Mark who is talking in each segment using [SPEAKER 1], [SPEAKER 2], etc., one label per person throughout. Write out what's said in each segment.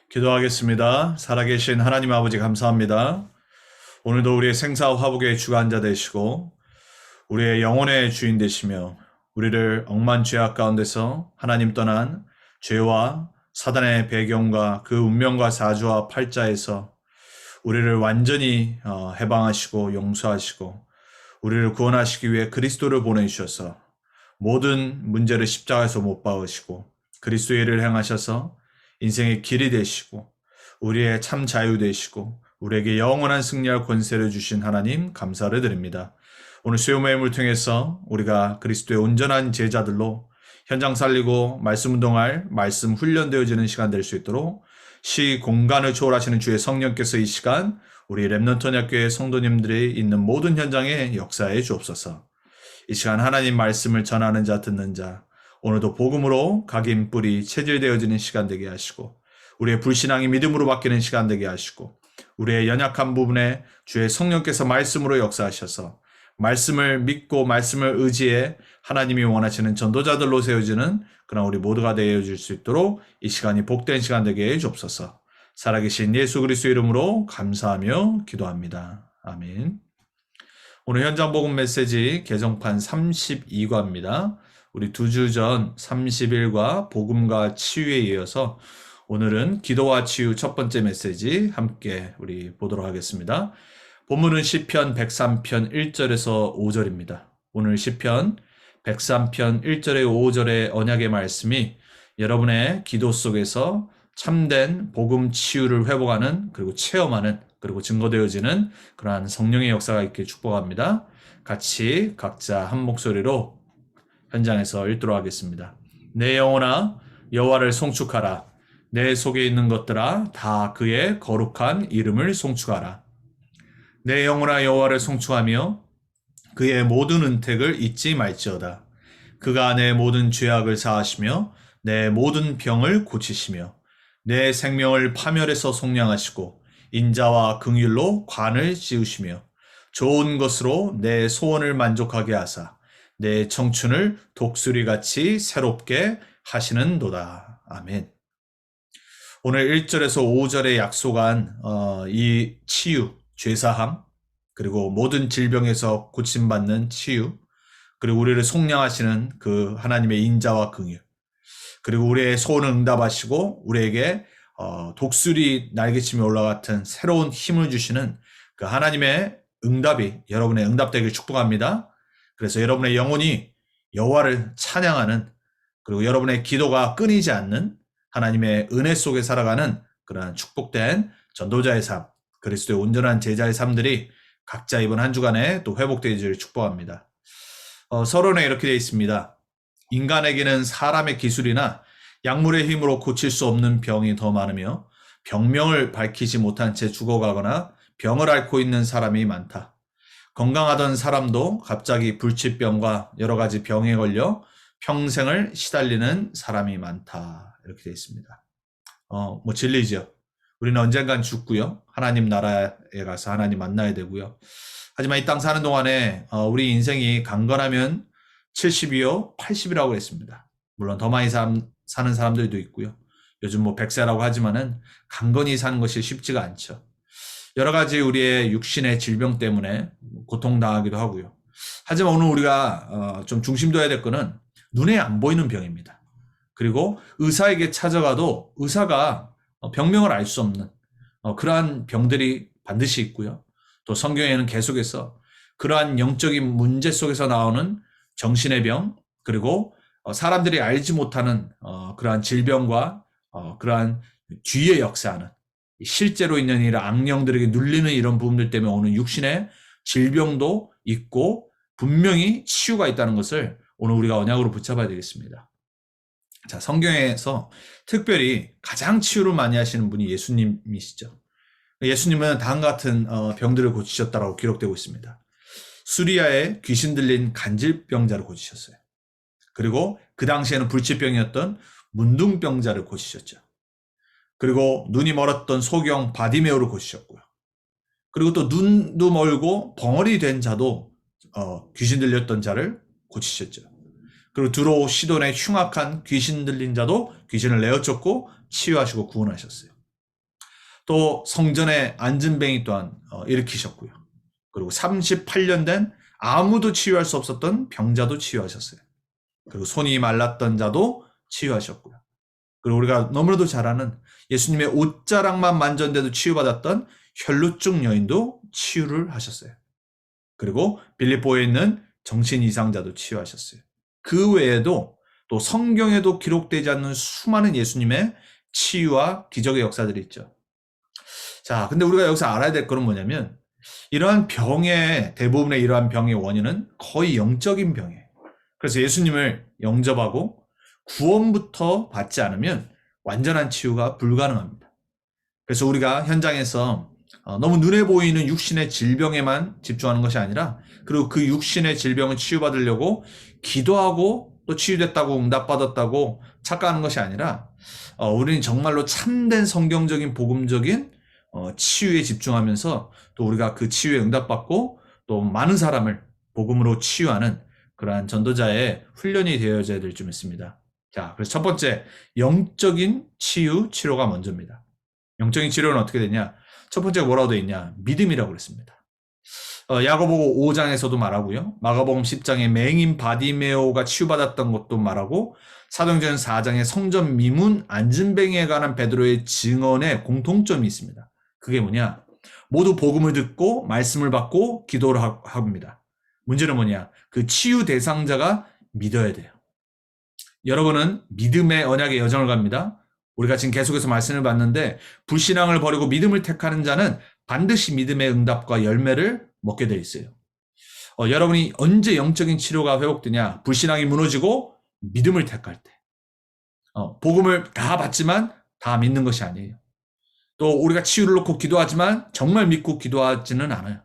[SPEAKER 1] 기도하겠습니다. 살아계신 하나님 아버지 감사합니다. 오늘도 우리의 생사와 화복의 주관자 되시고 우리의 영혼의 주인 되시며 우리를 억만 죄악 가운데서 하나님 떠난 죄와 사단의 배경과 그 운명과 사주와 팔자에서 우리를 완전히 해방하시고 용서하시고 우리를 구원하시기 위해 그리스도를 보내주셔서 모든 문제를 십자가에서 못 박으시고 그리스도의 일을 행하셔서 인생의 길이 되시고 우리의 참 자유 되시고 우리에게 영원한 승리할 권세를 주신 하나님 감사를 드립니다. 오늘 수요 모임을 통해서 우리가 그리스도의 온전한 제자들로 현장 살리고 말씀 운동할 말씀 훈련되어지는 시간 될 수 있도록 시 공간을 초월하시는 주의 성령께서 이 시간 우리 렘넌트 언약교회 성도님들이 있는 모든 현장에 역사해 주옵소서. 이 시간 하나님 말씀을 전하는 자 듣는 자 오늘도 복음으로 각인 뿌리 체질되어지는 시간 되게 하시고 우리의 불신앙이 믿음으로 바뀌는 시간 되게 하시고 우리의 연약한 부분에 주의 성령께서 말씀으로 역사하셔서 말씀을 믿고 말씀을 의지해 하나님이 원하시는 전도자들로 세워지는 그런 우리 모두가 되어질 수 있도록 이 시간이 복된 시간 되게 해 주옵소서. 살아계신 예수 그리스도 이름으로 감사하며 기도합니다. 아멘. 오늘 현장 복음 메시지 개정판 32과입니다. 우리 2주 전 31과 복음과 치유에 이어서 오늘은 기도와 치유 첫 번째 메시지 함께 우리 보도록 하겠습니다. 본문은 시편 103편 1절에서 5절입니다. 오늘 시편 103편 1절에 5절의 언약의 말씀이 여러분의 기도 속에서 참된 복음 치유를 회복하는 그리고 체험하는 그리고 증거되어지는 그러한 성령의 역사가 있게 축복합니다. 같이 각자 한 목소리로 현장에서 읽도록 하겠습니다. 내 영혼아 여호와를 송축하라. 내 속에 있는 것들아 다 그의 거룩한 이름을 송축하라. 내 영혼아 여호와를 송축하며 그의 모든 은택을 잊지 말지어다. 그가 내 모든 죄악을 사하시며 내 모든 병을 고치시며 내 생명을 파멸해서 속량하시고 인자와 긍휼로 관을 씌우시며 좋은 것으로 내 소원을 만족하게 하사 내 청춘을 독수리같이 새롭게 하시는도다. 아멘. 오늘 1절에서 5절에 약속한 이 치유, 죄사함, 그리고 모든 질병에서 고침받는 치유, 그리고 우리를 속량하시는 그 하나님의 인자와 긍휼, 그리고 우리의 소원을 응답하시고 우리에게 독수리 날개치며 올라같은 새로운 힘을 주시는 그 하나님의 응답이 여러분의 응답되길 축복합니다. 그래서 여러분의 영혼이 여호와를 찬양하는 그리고 여러분의 기도가 끊이지 않는 하나님의 은혜 속에 살아가는 그러한 축복된 전도자의 삶, 그리스도의 온전한 제자의 삶들이 각자 이번 한 주간에 또 회복되기를 축복합니다. 서론에 이렇게 되어 있습니다. 인간에게는 사람의 기술이나 약물의 힘으로 고칠 수 없는 병이 더 많으며 병명을 밝히지 못한 채 죽어가거나 병을 앓고 있는 사람이 많다. 건강하던 사람도 갑자기 불치병과 여러 가지 병에 걸려 평생을 시달리는 사람이 많다. 이렇게 되어 있습니다. 진리죠. 우리는 언젠간 죽고요. 하나님 나라에 가서 하나님 만나야 되고요. 하지만 이 땅 사는 동안에 우리 인생이 강건하면 70이요, 80이라고 했습니다. 물론 더 많이 사는 사람들도 있고요. 요즘 100세라고 하지만은 강건히 사는 것이 쉽지가 않죠. 여러 가지 우리의 육신의 질병 때문에 고통당하기도 하고요. 하지만 오늘 우리가 좀 중심둬야 될 거는 눈에 안 보이는 병입니다. 그리고 의사에게 찾아가도 의사가 병명을 알 수 없는 그러한 병들이 반드시 있고요. 또 성경에는 계속해서 그러한 영적인 문제 속에서 나오는 정신의 병, 그리고 사람들이 알지 못하는 그러한 질병과 그러한 뒤에 역사하는 실제로 있는 이런 악령들에게 눌리는 이런 부분들 때문에 오는 육신의 질병도 있고 분명히 치유가 있다는 것을 오늘 우리가 언약으로 붙잡아야 되겠습니다. 자, 성경에서 특별히 가장 치유를 많이 하시는 분이 예수님이시죠. 예수님은 다음과 같은 병들을 고치셨다고 기록되고 있습니다. 수리아에 귀신 들린 간질병자를 고치셨어요. 그리고 그 당시에는 불치병이었던 문둥병자를 고치셨죠. 그리고 눈이 멀었던 소경 바디메오를 고치셨고요. 그리고 또 눈도 멀고 벙어리 된 자도 귀신 들렸던 자를 고치셨죠. 그리고 두로 시돈의 흉악한 귀신 들린 자도 귀신을 내어쫓고 치유하시고 구원하셨어요. 또 성전의 안진뱅이 또한 일으키셨고요. 그리고 38년 된 아무도 치유할 수 없었던 병자도 치유하셨어요. 그리고 손이 말랐던 자도 치유하셨고요. 그리고 우리가 너무나도 잘 아는 예수님의 옷자락만 만졌는데도 치유받았던 혈루증 여인도 치유를 하셨어요. 그리고 빌립보에 있는 정신 이상자도 치유하셨어요. 그 외에도 또 성경에도 기록되지 않는 수많은 예수님의 치유와 기적의 역사들이 있죠. 자, 근데 우리가 여기서 알아야 될 것은 뭐냐면 이러한 병의 대부분의 이러한 병의 원인은 거의 영적인 병이에요. 그래서 예수님을 영접하고 구원부터 받지 않으면 완전한 치유가 불가능합니다. 그래서 우리가 현장에서 너무 눈에 보이는 육신의 질병에만 집중하는 것이 아니라 그리고 그 육신의 질병을 치유받으려고 기도하고 또 치유됐다고 응답받았다고 착각하는 것이 아니라 우리는 정말로 참된 성경적인 복음적인 치유에 집중하면서 또 우리가 그 치유에 응답받고 또 많은 사람을 복음으로 치유하는 그러한 전도자의 훈련이 되어져야 될 줄 믿습니다. 자, 그래서 첫 번째 영적인 치료가 먼저입니다. 영적인 치료는 어떻게 되냐? 첫 번째 뭐라고 되어 있냐? 믿음이라고 그랬습니다. 야고보 5장에서도 말하고요. 마가복음 10장에 맹인 바디메오가 치유받았던 것도 말하고 사도행전 4장에 성전 미문 안진뱅이에 관한 베드로의 증언에 공통점이 있습니다. 그게 뭐냐? 모두 복음을 듣고 말씀을 받고 기도를 합니다. 문제는 뭐냐? 그 치유 대상자가 믿어야 돼요. 여러분은 믿음의 언약의 여정을 갑니다. 우리가 지금 계속해서 말씀을 받는데 불신앙을 버리고 믿음을 택하는 자는 반드시 믿음의 응답과 열매를 먹게 되어 있어요. 여러분이 언제 영적인 치료가 회복되냐? 불신앙이 무너지고 믿음을 택할 때. 복음을 다 받지만 다 믿는 것이 아니에요. 또 우리가 치유를 놓고 기도하지만 정말 믿고 기도하지는 않아요.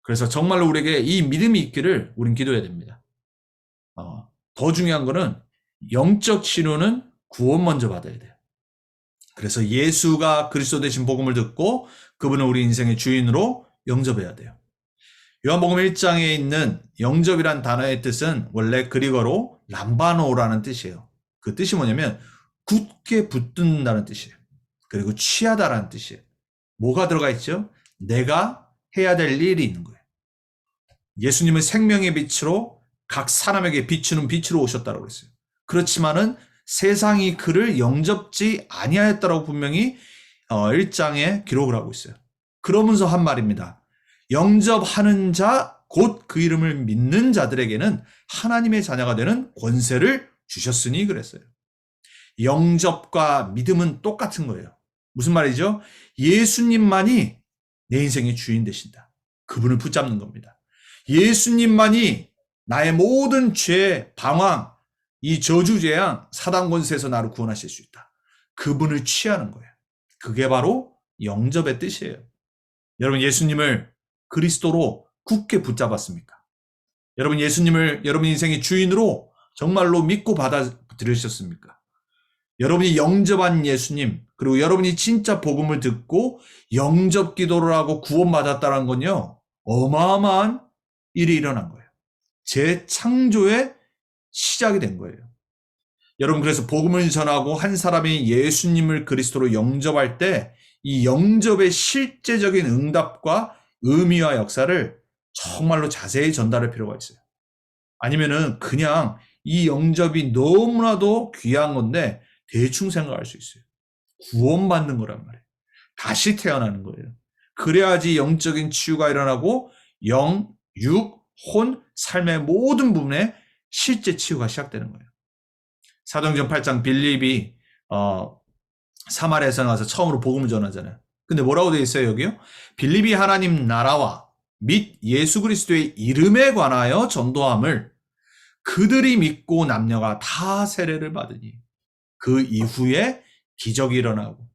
[SPEAKER 1] 그래서 정말로 우리에게 이 믿음이 있기를 우린 기도해야 됩니다. 더 중요한 거는 영적 치료는 구원 먼저 받아야 돼요. 그래서 예수가 그리스도 되신 복음을 듣고 그분을 우리 인생의 주인으로 영접해야 돼요. 요한복음 1장에 있는 영접이란 단어의 뜻은 원래 그리거로 람바노라는 뜻이에요. 그 뜻이 뭐냐면 굳게 붙든다는 뜻이에요. 그리고 취하다라는 뜻이에요. 뭐가 들어가 있죠? 내가 해야 될 일이 있는 거예요. 예수님은 생명의 빛으로 각 사람에게 비추는 빛으로 오셨다고 그랬어요. 그렇지만은 세상이 그를 영접지 아니하였다라고 분명히 1장에 기록을 하고 있어요. 그러면서 한 말입니다. 영접하는 자, 곧 그 이름을 믿는 자들에게는 하나님의 자녀가 되는 권세를 주셨으니 그랬어요. 영접과 믿음은 똑같은 거예요. 무슨 말이죠? 예수님만이 내 인생의 주인 되신다. 그분을 붙잡는 겁니다. 예수님만이 나의 모든 죄, 방황, 이 저주재앙, 사단 권세에서 나를 구원하실 수 있다. 그분을 취하는 거예요. 그게 바로 영접의 뜻이에요. 여러분 예수님을 그리스도로 굳게 붙잡았습니까? 여러분 예수님을 여러분 인생의 주인으로 정말로 믿고 받아들이셨습니까? 여러분이 영접한 예수님, 그리고 여러분이 진짜 복음을 듣고 영접 기도를 하고 구원받았다는 건요, 어마어마한 일이 일어난 거예요. 재창조의 시작이 된 거예요. 여러분 그래서 복음을 전하고 한 사람이 예수님을 그리스도로 영접할 때 이 영접의 실제적인 응답과 의미와 역사를 정말로 자세히 전달할 필요가 있어요. 아니면은 그냥 이 영접이 너무나도 귀한 건데 대충 생각할 수 있어요. 구원받는 거란 말이에요. 다시 태어나는 거예요. 그래야지 영적인 치유가 일어나고 영, 육, 혼, 삶의 모든 부분에 실제 치유가 시작되는 거예요. 사도행전 8장 빌립이 사마리아에서 나와서 처음으로 복음을 전하잖아요. 근데 뭐라고 되어 있어요 여기요? 빌립이 하나님 나라와 및 예수 그리스도의 이름에 관하여 전도함을 그들이 믿고 남녀가 다 세례를 받으니 그 이후에 기적이 일어나고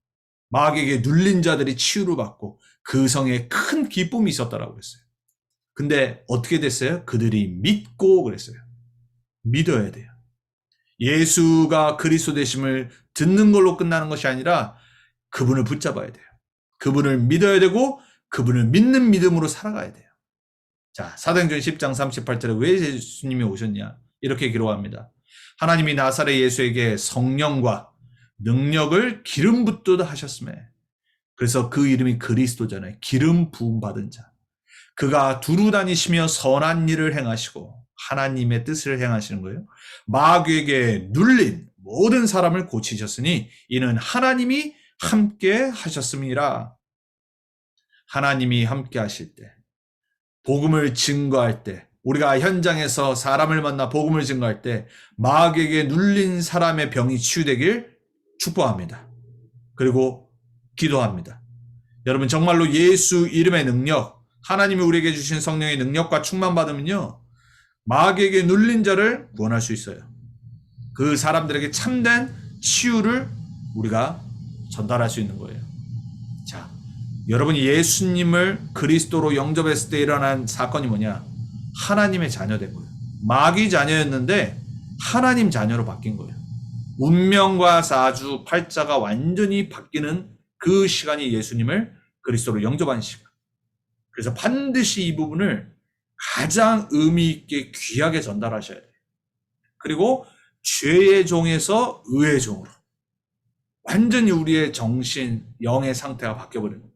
[SPEAKER 1] 마귀에게 눌린 자들이 치유를 받고 그 성에 큰 기쁨이 있었다라고 했어요. 근데 어떻게 됐어요? 그들이 믿고 그랬어요. 믿어야 돼요. 예수가 그리스도 되심을 듣는 걸로 끝나는 것이 아니라 그분을 붙잡아야 돼요. 그분을 믿어야 되고 그분을 믿는 믿음으로 살아가야 돼요. 자, 사도행전 10장 38절에 왜 예수님이 오셨냐? 이렇게 기록합니다. 하나님이 나사렛 예수에게 성령과 능력을 기름 붓듯 하셨음에 그래서 그 이름이 그리스도잖아요. 기름 부음 받은 자. 그가 두루 다니시며 선한 일을 행하시고 하나님의 뜻을 행하시는 거예요. 마귀에게 눌린 모든 사람을 고치셨으니 이는 하나님이 함께 하셨음이라. 하나님이 함께 하실 때, 복음을 증거할 때, 우리가 현장에서 사람을 만나 복음을 증거할 때 마귀에게 눌린 사람의 병이 치유되길 축복합니다. 그리고 기도합니다. 여러분, 정말로 예수 이름의 능력, 하나님이 우리에게 주신 성령의 능력과 충만받으면요, 마귀에게 눌린 자를 구원할 수 있어요. 그 사람들에게 참된 치유를 우리가 전달할 수 있는 거예요. 자, 여러분이 예수님을 그리스도로 영접했을 때 일어난 사건이 뭐냐? 하나님의 자녀 된 거예요. 마귀 자녀였는데 하나님 자녀로 바뀐 거예요. 운명과 사주, 팔자가 완전히 바뀌는 그 시간이 예수님을 그리스도로 영접한 시간. 그래서 반드시 이 부분을 가장 의미 있게 귀하게 전달하셔야 돼요. 그리고 죄의 종에서 의의 종으로 완전히 우리의 정신, 영의 상태가 바뀌어버리는 거예요.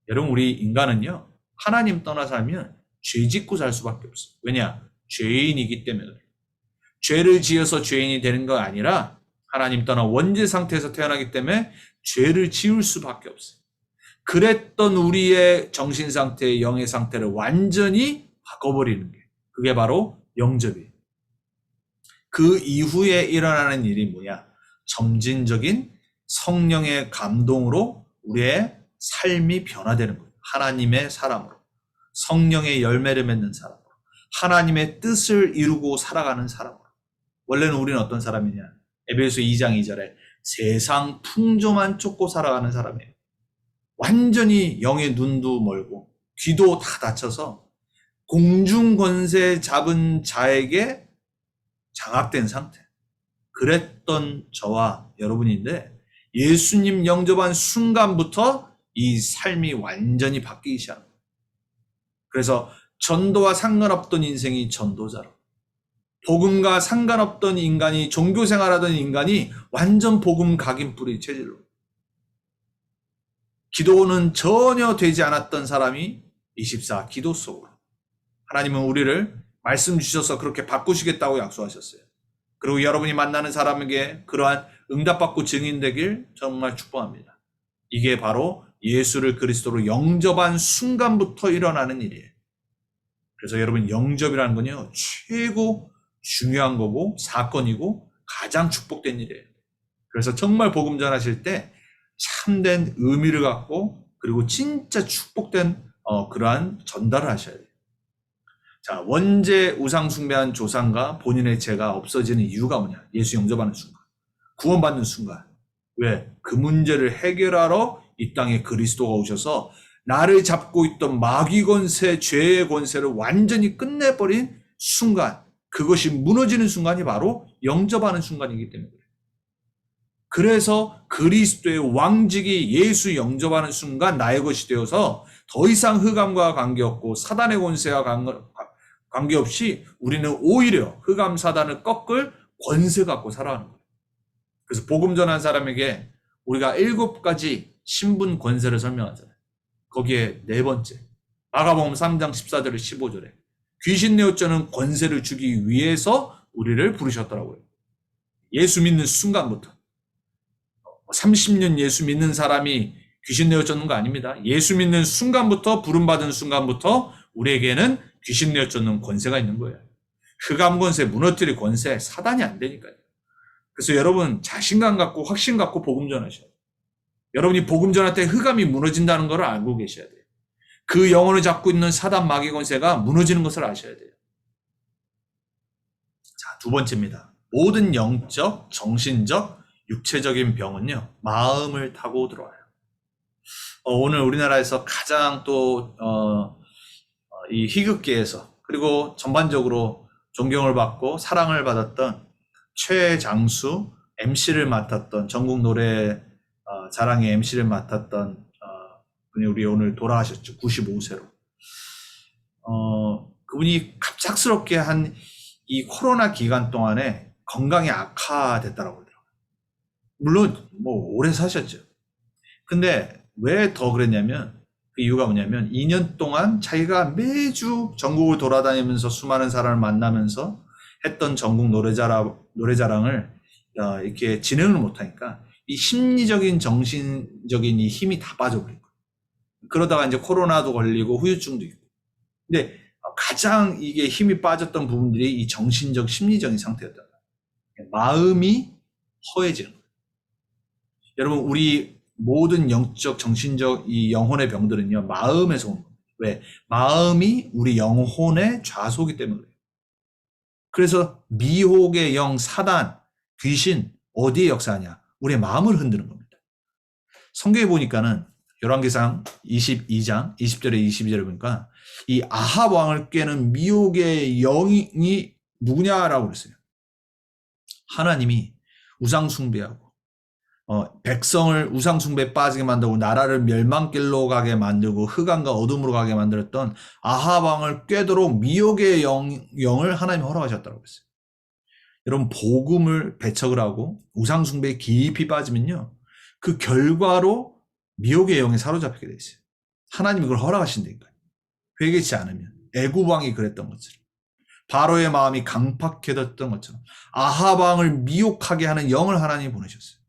[SPEAKER 1] 여러분, 우리 인간은요, 하나님 떠나 살면 죄 짓고 살 수밖에 없어요. 왜냐? 죄인이기 때문에 그래요. 죄를 지어서 죄인이 되는 거 아니라 하나님 떠나 원죄 상태에서 태어나기 때문에 죄를 지을 수밖에 없어요. 그랬던 우리의 정신 상태, 영의 상태를 완전히 바꿔버리는 게, 그게 바로 영접이에요. 그 이후에 일어나는 일이 뭐냐? 점진적인 성령의 감동으로 우리의 삶이 변화되는 거예요. 하나님의 사람으로, 성령의 열매를 맺는 사람으로, 하나님의 뜻을 이루고 살아가는 사람으로. 원래는 우리는 어떤 사람이냐? 에베소 2장 2절에 세상 풍조만 쫓고 살아가는 사람이에요. 완전히 영의 눈도 멀고 귀도 다 닫혀서 공중 권세 잡은 자에게 장악된 상태. 그랬던 저와 여러분인데 예수님 영접한 순간부터 이 삶이 완전히 바뀌기 시작합니다. 그래서 전도와 상관없던 인생이 전도자로, 복음과 상관없던 인간이, 종교생활하던 인간이 완전 복음 각인뿌리 체질로, 기도는 전혀 되지 않았던 사람이 24 기도 속으로, 하나님은 우리를 말씀 주셔서 그렇게 바꾸시겠다고 약속하셨어요. 그리고 여러분이 만나는 사람에게 그러한 응답받고 증인되길 정말 축복합니다. 이게 바로 예수를 그리스도로 영접한 순간부터 일어나는 일이에요. 그래서 여러분, 영접이라는 건요, 최고 중요한 거고 사건이고 가장 축복된 일이에요. 그래서 정말 복음 전하실 때 참된 의미를 갖고, 그리고 진짜 축복된 그러한 전달을 하셔야 돼요. 자, 원죄 우상 숭배한 조상과 본인의 죄가 없어지는 이유가 뭐냐? 예수 영접하는 순간, 구원받는 순간. 왜? 그 문제를 해결하러 이 땅에 그리스도가 오셔서 나를 잡고 있던 마귀 권세, 죄의 권세를 완전히 끝내버린 순간, 그것이 무너지는 순간이 바로 영접하는 순간이기 때문에 그래요. 그래서 그리스도의 왕직이 예수 영접하는 순간 나의 것이 되어서 더 이상 흑암과 관계없고 사단의 권세와 관계없이 우리는 오히려 흑암 사단을 꺾을 권세 갖고 살아가는 거예요. 그래서 복음 전한 사람에게 우리가 7가지 신분 권세를 설명하잖아요. 거기에 4번째, 마가복음 3장 14절에 15절에 귀신 내어쫓는 권세를 주기 위해서 우리를 부르셨더라고요. 예수 믿는 순간부터. 30년 예수 믿는 사람이 귀신 내어쫓는 거 아닙니다. 예수 믿는 순간부터, 부름받은 순간부터 우리에게는 귀신 내어쫓는 권세가 있는 거예요. 흑암 권세, 무너뜨릴 권세, 사단이 안 되니까요. 그래서 여러분, 자신감 갖고 확신 갖고 복음 전하셔야 돼요. 여러분이 복음 전할 때 흑암이 무너진다는 걸 알고 계셔야 돼요. 그 영혼을 잡고 있는 사단 마귀 권세가 무너지는 것을 아셔야 돼요. 자, 2번째입니다. 모든 영적, 정신적, 육체적인 병은요, 마음을 타고 들어와요. 오늘 우리나라에서 가장 또 이 희극계에서, 그리고 전반적으로 존경을 받고 사랑을 받았던 최장수 MC를 맡았던, 전국 노래 자랑의 MC를 맡았던 분이 우리 오늘 돌아가셨죠. 95세로. 그분이 갑작스럽게 한 이 코로나 기간 동안에 건강이 악화됐다고 그러더라고요. 물론 뭐 오래 사셨죠. 근데 왜 더 그랬냐면 그 이유가 뭐냐면 2년 동안 자기가 매주 전국을 돌아다니면서 수많은 사람을 만나면서 했던 전국 노래자랑을 이렇게 진행을 못하니까 이 심리적인 정신적인 이 힘이 다 빠져버린 거예요. 그러다가 이제 코로나도 걸리고 후유증도 있고. 근데 가장 이게 힘이 빠졌던 부분들이 이 정신적 심리적인 상태였다. 마음이 허해지는 거예요. 여러분 우리 모든 영적 정신적 이 영혼의 병들은요 마음에서 온 거예요. 왜? 마음이 우리 영혼의 좌소기 때문에 그래요. 그래서 미혹의 영 사단 귀신 어디에 역사하냐? 우리의 마음을 흔드는 겁니다. 성경에 보니까는 열왕기상 22장 20절에 22절에 보니까 이 아합 왕을 꾀는 미혹의 영이 누구냐라고 그랬어요. 하나님이 우상 숭배하고 백성을 우상 숭배에 빠지게 만들고 나라를 멸망길로 가게 만들고 흑암과 어둠으로 가게 만들었던 아합 왕을 꾀도록 미혹의 영을 하나님이 허락하셨다고 했어요. 여러분 복음을 배척을 하고 우상 숭배에 깊이 빠지면요. 그 결과로 미혹의 영에 사로잡히게 돼 있어요. 하나님이 그걸 허락하신다니까요. 회개치 않으면 애굽 왕이 그랬던 것처럼 바로의 마음이 강팍해졌던 것처럼 아합 왕을 미혹하게 하는 영을 하나님이 보내셨어요.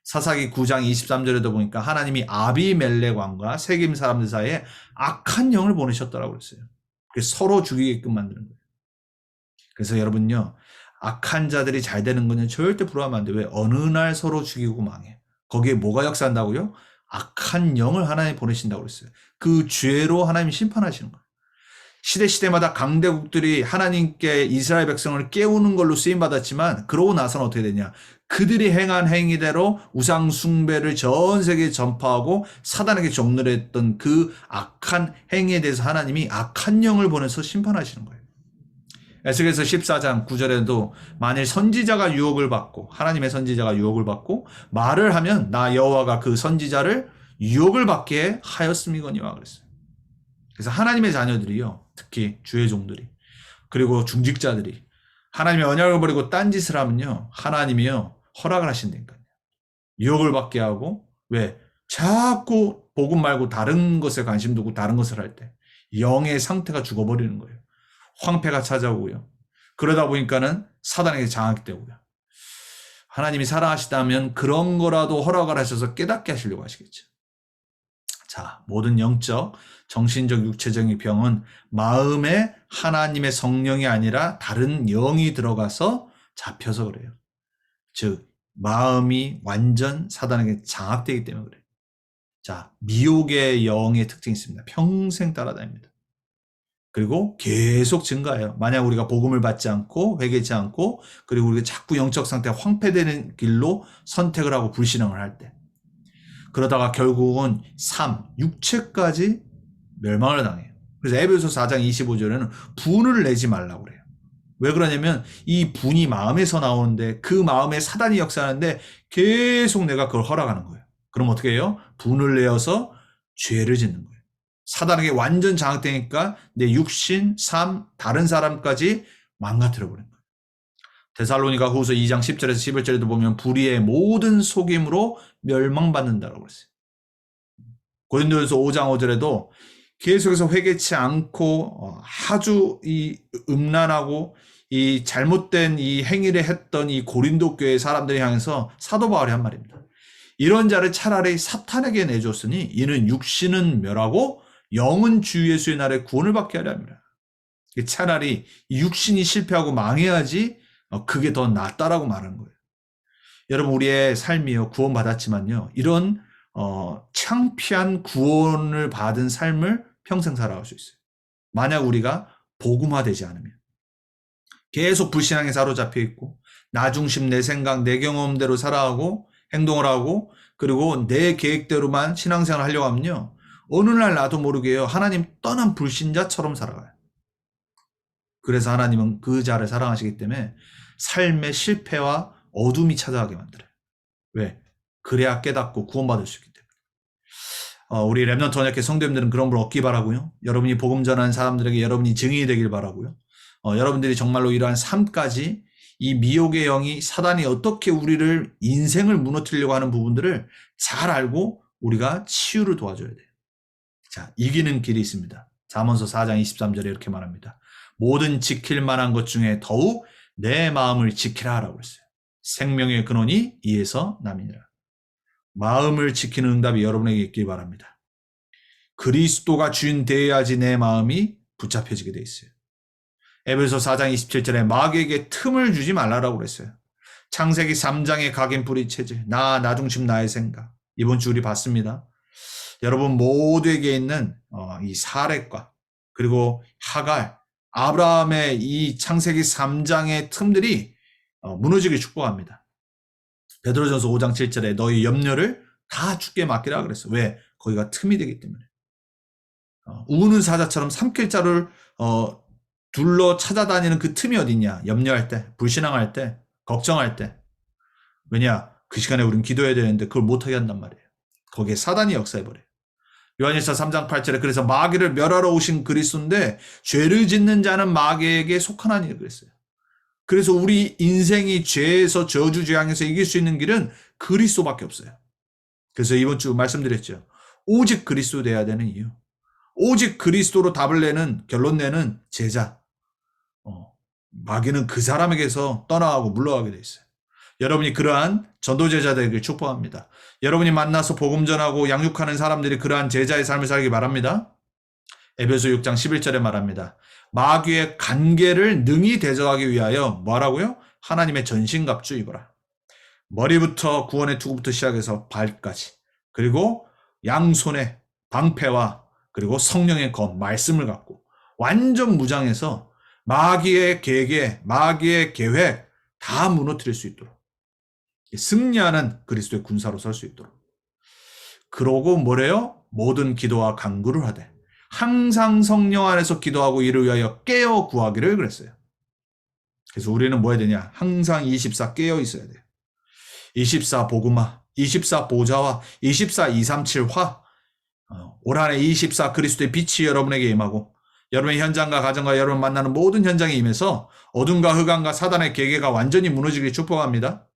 [SPEAKER 1] 사사기 9장 23절에도 보니까 하나님이 아비멜렉 왕과 세겜 사람들 사이에 악한 영을 보내셨다라고 그랬어요. 그래서 서로 죽이게끔 만드는 거예요. 그래서 여러분요. 악한 자들이 잘 되는 거는 절대 부러워하면 안 돼요. 왜? 어느 날 서로 죽이고 망해. 거기에 뭐가 역사한다고요? 악한 영을 하나님 보내신다고 그랬어요. 그 죄로 하나님이 심판하시는 거예요. 시대마다 강대국들이 하나님께 이스라엘 백성을 깨우는 걸로 쓰임받았지만 그러고 나서는 어떻게 되냐. 그들이 행한 행위대로 우상 숭배를 전 세계에 전파하고 사단에게 종노를 했던 그 악한 행위에 대해서 하나님이 악한 영을 보내서 심판하시는 거예요. 에스겔서 14장 9절에도 만일 선지자가 유혹을 받고 하나님의 선지자가 유혹을 받고 말을 하면 나 여호와가 그 선지자를 유혹을 받게 하였음이거니와 그랬어요. 그래서 하나님의 자녀들이요. 특히 주의 종들이 그리고 중직자들이 하나님의 언약을 버리고 딴짓을 하면요. 하나님이요. 허락을 하신다니까요. 유혹을 받게 하고 왜? 자꾸 복음 말고 다른 것에 관심 두고 다른 것을 할 때 영의 상태가 죽어버리는 거예요. 황폐가 찾아오고요. 그러다 보니까는 사단에게 장악되고요. 하나님이 사랑하시다면 그런 거라도 허락을 하셔서 깨닫게 하시려고 하시겠죠. 자, 모든 영적, 정신적, 육체적인 병은 마음에 하나님의 성령이 아니라 다른 영이 들어가서 잡혀서 그래요. 즉, 마음이 완전 사단에게 장악되기 때문에 그래요. 자, 미혹의 영의 특징이 있습니다. 평생 따라다닙니다. 그리고 계속 증가해요. 만약 우리가 복음을 받지 않고 회개치 않고 그리고 우리가 자꾸 영적 상태가 황폐되는 길로 선택을 하고 불신앙을 할 때 그러다가 결국은 육체까지 멸망을 당해요. 그래서 에베소 4장 25절에는 분을 내지 말라고 그래요. 왜 그러냐면 이 분이 마음에서 나오는데 그 마음에 사단이 역사하는데 계속 내가 그걸 허락하는 거예요. 그럼 어떻게 해요? 분을 내어서 죄를 짓는 거예요. 사단에게 완전 장악되니까 내 육신, 다른 사람까지 망가뜨려버린 거예요. 데살로니가 후서 2장 10절에서 11절에도 보면 불의의 모든 속임으로 멸망받는다라고 그랬어요. 고린도전서 5장 5절에도 계속해서 회개치 않고 아주 이 음란하고 이 잘못된 이 행위를 했던 이 고린도 교회 사람들을 향해서 사도 바울이 한 말입니다. 이런 자를 차라리 사탄에게 내줬으니 이는 육신은 멸하고 영은 주 예수의 날에 구원을 받게 하려 합니다. 차라리 육신이 실패하고 망해야지 그게 더 낫다라고 말하는 거예요. 여러분 우리의 삶이요 구원받았지만요 이런 창피한 구원을 받은 삶을 평생 살아갈 수 있어요. 만약 우리가 복음화되지 않으면 계속 불신앙에 사로잡혀 있고 나 중심 내 생각 내 경험대로 살아가고 행동을 하고 그리고 내 계획대로만 신앙생활을 하려고 하면요 어느 날 나도 모르게요 하나님 떠난 불신자처럼 살아가요. 그래서 하나님은 그 자를 사랑하시기 때문에 삶의 실패와 어둠이 찾아가게 만들어요. 왜? 그래야 깨닫고 구원받을 수 있기 때문에. 우리 렘넌트 언약회 성도님들은 그런 걸 얻기 바라고요. 여러분이 복음 전하는 사람들에게 여러분이 증인이 되길 바라고요. 여러분들이 정말로 이러한 삶까지 이 미혹의 영이 사단이 어떻게 우리를 인생을 무너뜨리려고 하는 부분들을 잘 알고 우리가 치유를 도와줘야 돼요. 자, 이기는 길이 있습니다. 잠언서 4장 23절에 이렇게 말합니다. 모든 지킬 만한 것 중에 더욱 내 마음을 지키라 라고 했어요. 생명의 근원이 이에서 남이니라. 마음을 지키는 응답이 여러분에게 있길 바랍니다. 그리스도가 주인 되어야지 내 마음이 붙잡혀지게 돼 있어요. 에베소 4장 27절에 마귀에게 틈을 주지 말라라고 그랬어요. 창세기 3장의 각인 뿌리 체질, 나 중심 나의 생각. 이번 주 우리 봤습니다. 여러분 모두에게 있는 이 사렙과 그리고 하갈, 아브라함의 이 창세기 3장의 틈들이 무너지길 축복합니다. 베드로전서 5장 7절에 너희 염려를 다 주께 맡기라 그랬어. 왜? 거기가 틈이 되기 때문에. 우는 사자처럼 삼킬자를 둘러 찾아다니는 그 틈이 어딨냐? 염려할 때, 불신앙할 때, 걱정할 때. 왜냐? 그 시간에 우린 기도해야 되는데 그걸 못하게 한단 말이에요. 거기에 사단이 역사해버려요. 요한일서 3장 8절에 그래서 마귀를 멸하러 오신 그리스도인데 죄를 짓는 자는 마귀에게 속하나니 그랬어요. 그래서 우리 인생이 죄에서 저주 재앙에서 이길 수 있는 길은 그리스도밖에 없어요. 그래서 이번 주 말씀드렸죠. 오직 그리스도 돼야 되는 이유. 오직 그리스도로 답을 내는 결론 내는 제자. 마귀는 그 사람에게서 떠나가고 물러가게 돼 있어요. 여러분이 그러한 전도제자 되길 축복합니다. 여러분이 만나서 복음 전하고 양육하는 사람들이 그러한 제자의 삶을 살기 바랍니다. 에베소 6장 11절에 말합니다. 마귀의 간계를 능히 대적하기 위하여 뭐라고요? 하나님의 전신갑주 입어라. 머리부터 구원의 투구부터 시작해서 발까지. 그리고 양손에 방패와 그리고 성령의 검, 말씀을 갖고 완전 무장해서 마귀의 계계, 마귀의 계획 다 무너뜨릴 수 있도록 승리하는 그리스도의 군사로 설 수 있도록. 그러고 뭐래요? 모든 기도와 간구를 하되 항상 성령 안에서 기도하고 이를 위하여 깨어 구하기를 그랬어요. 그래서 우리는 뭐 해야 되냐? 항상 24 깨어 있어야 돼요. 24 복음화, 24 보좌화, 24 237화. 올 한해 24 그리스도의 빛이 여러분에게 임하고 여러분의 현장과 가정과 여러분 만나는 모든 현장에 임해서 어둠과 흑암과 사단의 계계가 완전히 무너지길 축복합니다.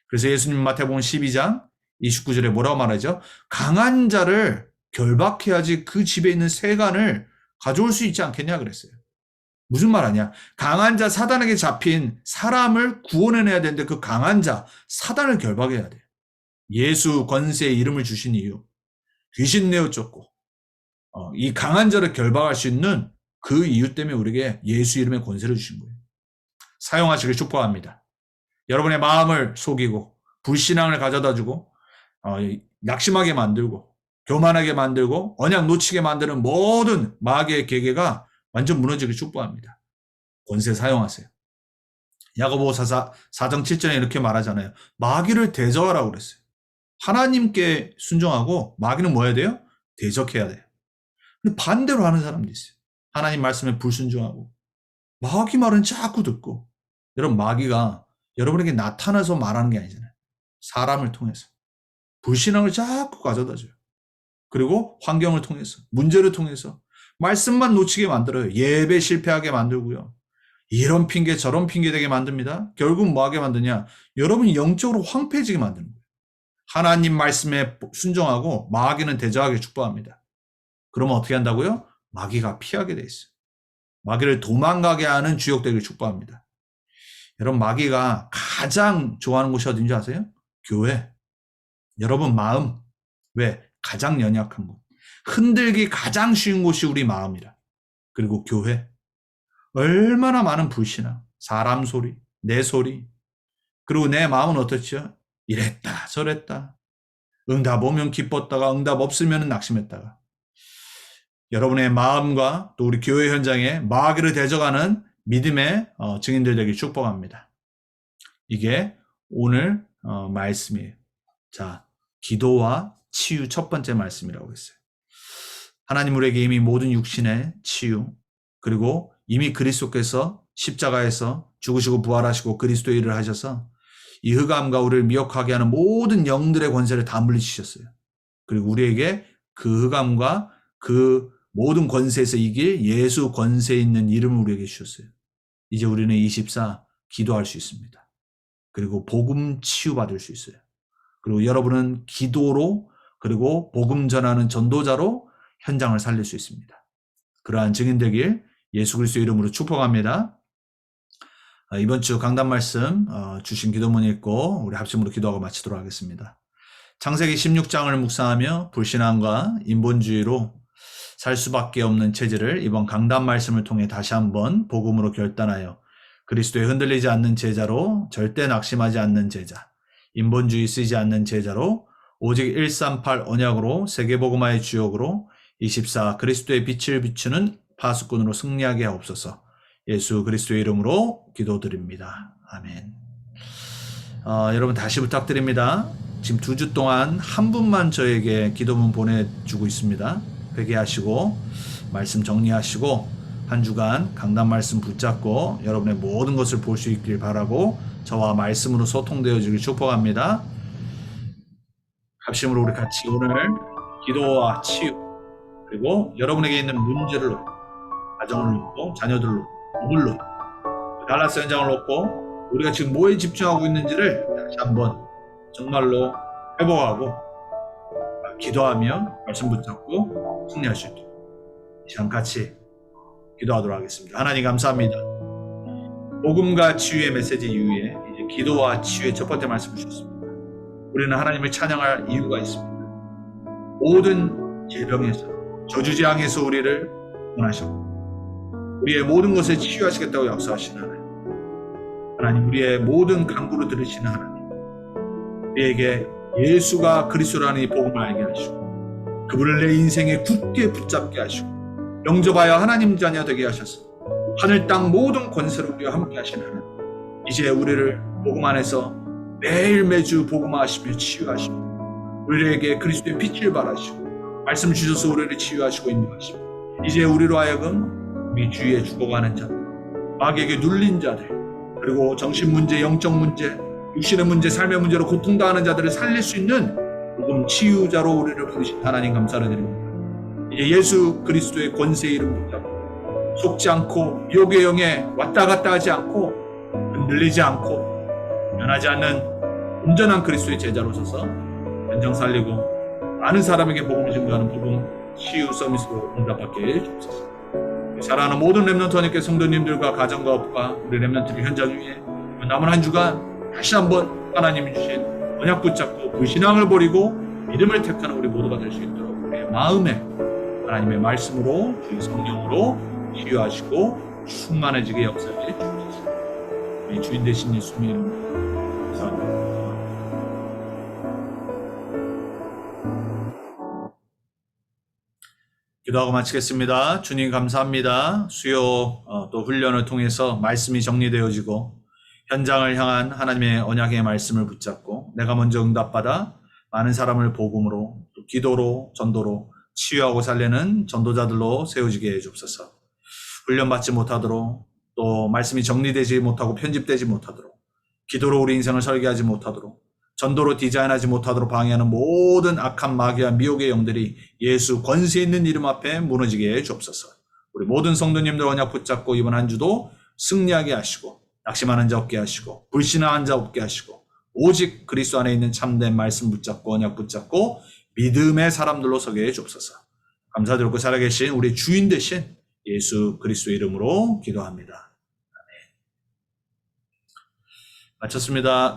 [SPEAKER 1] 그래서 예수님 마태복음 12장 29절에 뭐라고 말하죠? 강한 자를 결박해야지 그 집에 있는 세간을 가져올 수 있지 않겠냐 그랬어요. 무슨 말 하냐? 강한 자 사단에게 잡힌 사람을 구원해내야 되는데 그 강한 자 사단을 결박해야 돼요. 예수 권세의 이름을 주신 이유. 귀신 내어 쫓고 이 강한 자를 결박할 수 있는 그 이유 때문에 우리에게 예수 이름의 권세를 주신 거예요. 사용하시길 축복합니다. 여러분의 마음을 속이고 불신앙을 가져다주고 낙심하게 만들고 교만하게 만들고 언약 놓치게 만드는 모든 마귀의 계계가 완전 무너지길 축복합니다. 권세 사용하세요. 야고보서 4장 7절에 이렇게 말하잖아요. 마귀를 대적하라고 그랬어요. 하나님께 순종하고 마귀는 뭐 해야 돼요? 대적해야 돼요. 근데 반대로 하는 사람도 있어요. 하나님 말씀에 불순종하고 마귀 말은 자꾸 듣고. 여러분 마귀가 여러분에게 나타나서 말하는 게 아니잖아요. 사람을 통해서. 불신앙을 자꾸 가져다줘요. 그리고 환경을 통해서, 문제를 통해서 말씀만 놓치게 만들어요. 예배 실패하게 만들고요. 이런 핑계 저런 핑계 되게 만듭니다. 결국 뭐 하게 만드냐? 여러분이 영적으로 황폐해지게 만드는 거예요. 하나님 말씀에 순종하고 마귀는 대적하게 축복합니다. 그러면 어떻게 한다고요? 마귀가 피하게 돼 있어요. 마귀를 도망가게 하는 주역 되기를 축복합니다. 여러분 마귀가 가장 좋아하는 곳이 어딘지 아세요? 교회. 여러분 마음. 왜? 가장 연약한 곳. 흔들기 가장 쉬운 곳이 우리 마음이라. 그리고 교회. 얼마나 많은 불신앙, 사람 소리, 내 소리. 그리고 내 마음은 어떻죠? 이랬다 저랬다. 응답 오면 기뻤다가 응답 없으면 낙심했다가. 여러분의 마음과 또 우리 교회 현장에 마귀를 대적하는 믿음의 증인들 되길 축복합니다. 이게 오늘 말씀이에요. 자, 기도와 치유 첫 번째 말씀이라고 했어요. 하나님 우리에게 이미 모든 육신의 치유 그리고 이미 그리스도께서 십자가에서 죽으시고 부활하시고 그리스도의 일을 하셔서 이 흑암과 우리를 미혹하게 하는 모든 영들의 권세를 다 물리치셨어요. 그리고 우리에게 그 흑암과 그 모든 권세에서 이길 예수 권세 있는 이름을 우리에게 주셨어요. 이제 우리는 24 기도할 수 있습니다. 그리고 복음 치유받을 수 있어요. 그리고 여러분은 기도로 그리고 복음 전하는 전도자로 현장을 살릴 수 있습니다. 그러한 증인 되길 예수 그리스도의 이름으로 축복합니다. 이번 주 강단 말씀 주신 기도문 읽고 우리 합심으로 기도하고 마치도록 하겠습니다. 창세기 16장을 묵상하며 불신앙과 인본주의로 살 수밖에 없는 체질을 이번 강단 말씀을 통해 다시 한번 복음으로 결단하여 그리스도에 흔들리지 않는 제자로, 절대 낙심하지 않는 제자, 인본주의 쓰지 않는 제자로, 오직 138 언약으로, 세계복음화의 주역으로 24 그리스도의 빛을 비추는 파수꾼으로 승리하게 하옵소서. 예수 그리스도의 이름으로 기도드립니다. 아멘. 여러분 다시 부탁드립니다. 지금 2주 동안 한 분만 저에게 기도문 보내주고 있습니다. 회개하시고 말씀 정리하시고 한 주간 강단 말씀 붙잡고 여러분의 모든 것을 볼 수 있길 바라고 저와 말씀으로 소통되어지길 축복합니다. 합심으로 우리 같이 오늘 기도와 치유 그리고 여러분에게 있는 문제를 놓고 가정을 놓고 자녀들을 놓고 몸을 놓고 달라스 현장을 놓고 우리가 지금 뭐에 집중하고 있는지를 다시 한번 정말로 회복하고 기도하며 말씀 붙잡고 승리할 수 있도록 이 시간 같이 기도하도록 하겠습니다. 하나님 감사합니다. 복음과 치유의 메시지 이후에 이제 기도와 치유의 첫 번째 말씀을 주셨습니다. 우리는 하나님을 찬양할 이유가 있습니다. 모든 질병에서 저주재앙에서 우리를 구원하셨고 우리의 모든 것을 치유하시겠다고 약속하신 하나님, 하나님 우리의 모든 간구를 들으시는 하나님, 우리에게 예수가 그리스도라는 이 복음을 알게 하시고 그분을 내 인생에 굳게 붙잡게 하시고 영접하여 하나님 자녀 되게 하셔서 하늘 땅 모든 권세를 우리와 함께 하시는 하나님, 이제 우리를 복음 안에서 매일 매주 복음화하시며 치유하시고 우리에게 그리스도의 빛을 발하시고 말씀 주셔서 우리를 치유하시고 인도하시고 이제 우리로 하여금 우리 주위에 죽어가는 자들, 마귀에게 눌린 자들, 그리고 정신 문제, 영적 문제, 육신의 문제, 삶의 문제로 고통당하는 자들을 살릴 수 있는 복음 치유자로 우리를 부르신 하나님 감사를 드립니다. 이제 예수 그리스도의 권세의 이름 붙잡고 속지 않고 미혹의 영에 왔다 갔다 하지 않고 흔들리지 않고 변하지 않는 온전한 그리스도의 제자로 서서 현장 살리고 많은 사람에게 복음을 증거하는 복음 치유 서비스로 응답받게 해주옵소서. 사랑하는 모든 렘넌트 하나님께 성도님들과 가정과 업과 우리 렘넌트들 현장 위에 남은 한 주간 다시 한번 하나님이 주신 언약 붙잡고 불신앙을 버리고 믿음을 택하는 우리 모두가 될 수 있도록 우리의 마음에 하나님의 말씀으로 주의 성령으로 치유하시고 충만해지게 역사해 주옵소서. 우리 주인 되신 예수님 이름으로 감사합니다. 기도하고 마치겠습니다. 주님 감사합니다. 수요 또 훈련을 통해서 말씀이 정리되어지고 현장을 향한 하나님의 언약의 말씀을 붙잡고 내가 먼저 응답받아 많은 사람을 복음으로 또 기도로 전도로 치유하고 살리는 전도자들로 세워지게 해주옵소서. 훈련받지 못하도록 또 말씀이 정리되지 못하고 편집되지 못하도록 기도로 우리 인생을 설계하지 못하도록 전도로 디자인하지 못하도록 방해하는 모든 악한 마귀와 미혹의 영들이 예수 권세 있는 이름 앞에 무너지게 해주옵소서. 우리 모든 성도님들 언약 붙잡고 이번 한 주도 승리하게 하시고 낙심하는 자 없게 하시고 불신앙한 자 없게 하시고 오직 그리스도 안에 있는 참된 말씀 붙잡고 언약 붙잡고 믿음의 사람들로 서게 해주옵소서. 감사드리고 살아계신 우리 주인 되신 예수 그리스도 이름으로 기도합니다. 아멘. 마쳤습니다.